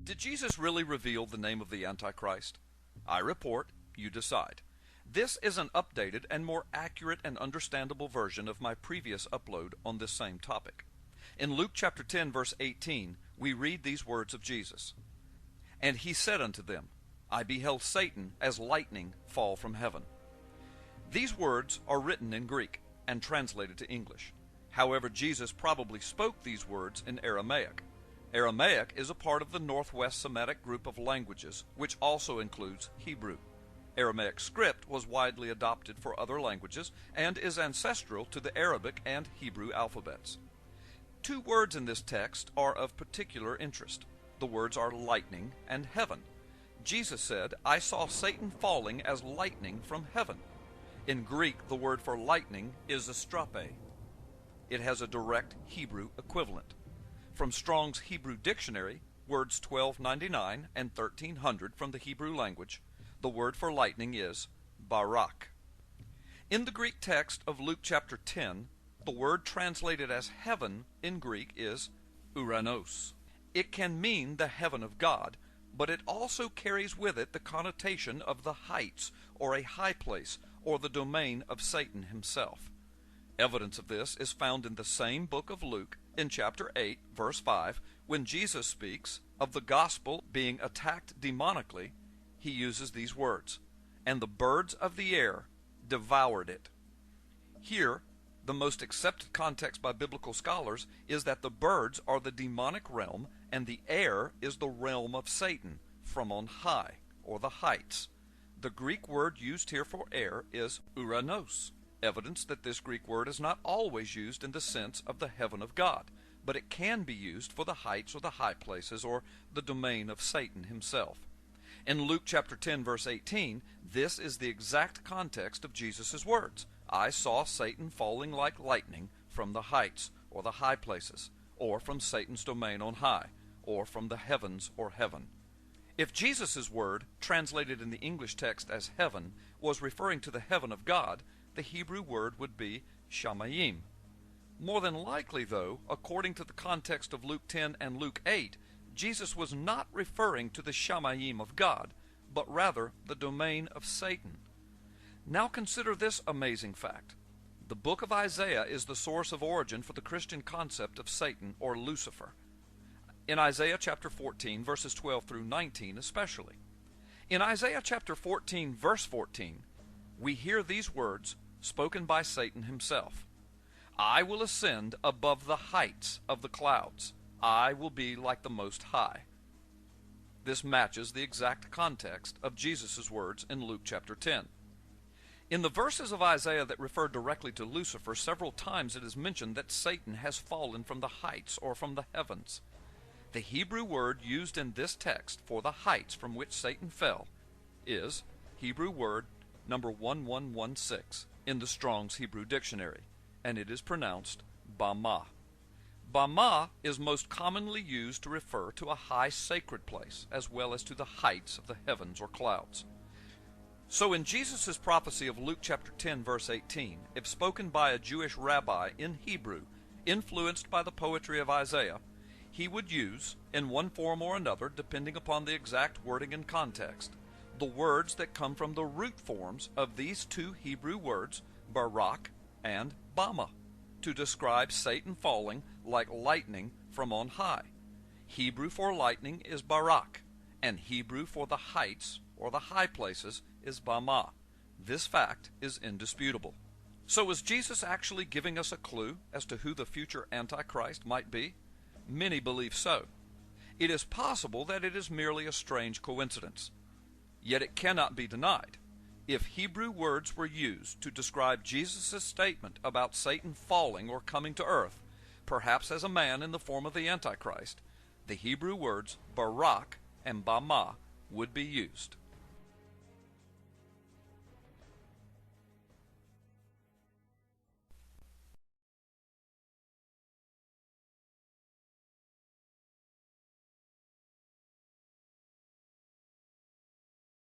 Did Jesus really reveal the name of the Antichrist? I report, you decide. This is an updated and more accurate and understandable version of my previous upload on this same topic. In Luke chapter 10 verse 18, we read these words of Jesus. And he said unto them, I beheld Satan as lightning fall from heaven. These words are written in Greek and translated to English. However, Jesus probably spoke these words in Aramaic. Aramaic is a part of the Northwest Semitic group of languages, which also includes Hebrew. Aramaic script was widely adopted for other languages and is ancestral to the Arabic and Hebrew alphabets. Two words in this text are of particular interest. The words are lightning and heaven. Jesus said, I saw Satan falling as lightning from heaven. In Greek, the word for lightning is astrape. It has a direct Hebrew equivalent. From Strong's Hebrew Dictionary, words 1299 and 1300 from the Hebrew language, the word for lightning is barak. In the Greek text of Luke chapter 10, the word translated as heaven in Greek is uranos. It can mean the heaven of God, but it also carries with it the connotation of the heights, or a high place, or the domain of Satan himself. Evidence of this is found in the same book of Luke, in chapter 8, verse 5, when Jesus speaks of the gospel being attacked demonically. He uses these words, and the birds of the air devoured it. Here, the most accepted context by biblical scholars is that the birds are the demonic realm, and the air is the realm of Satan, from on high, or the heights. The Greek word used here for air is uranos. Evidence that this Greek word is not always used in the sense of the heaven of God, but it can be used for the heights or the high places or the domain of Satan himself. In Luke chapter 10 verse 18, this is the exact context of Jesus' words. I saw Satan falling like lightning from the heights or the high places, or from Satan's domain on high, or from the heavens or heaven. If Jesus' word, translated in the English text as heaven, was referring to the heaven of God, the Hebrew word would be shamayim. More than likely, though, according to the context of Luke 10 and Luke 8, Jesus was not referring to the shamayim of God, but rather the domain of Satan. Now consider this amazing fact. The book of Isaiah is the source of origin for the Christian concept of Satan or Lucifer. In Isaiah chapter 14, verses 12 through 19 especially. In Isaiah chapter 14, verse 14, we hear these words spoken by Satan himself. I will ascend above the heights of the clouds. I will be like the Most High. This matches the exact context of Jesus' words in Luke chapter 10. In the verses of Isaiah that refer directly to Lucifer, several times it is mentioned that Satan has fallen from the heights or from the heavens. The Hebrew word used in this text for the heights from which Satan fell is Hebrew word number 1116 in the Strong's Hebrew Dictionary, and it is pronounced Bama. Bama is most commonly used to refer to a high sacred place, as well as to the heights of the heavens or clouds. So in Jesus' prophecy of Luke chapter 10 verse 18, if spoken by a Jewish rabbi in Hebrew, influenced by the poetry of Isaiah, he would use, in one form or another, depending upon the exact wording and context, the words that come from the root forms of these two Hebrew words, barak and bama, to describe Satan falling like lightning from on high. Hebrew for lightning is barak, and Hebrew for the heights or the high places is bama. This fact is indisputable. So is Jesus actually giving us a clue as to who the future Antichrist might be? Many believe so. It is possible that it is merely a strange coincidence. Yet it cannot be denied. If Hebrew words were used to describe Jesus' statement about Satan falling or coming to earth, perhaps as a man in the form of the Antichrist, the Hebrew words barak and bama would be used.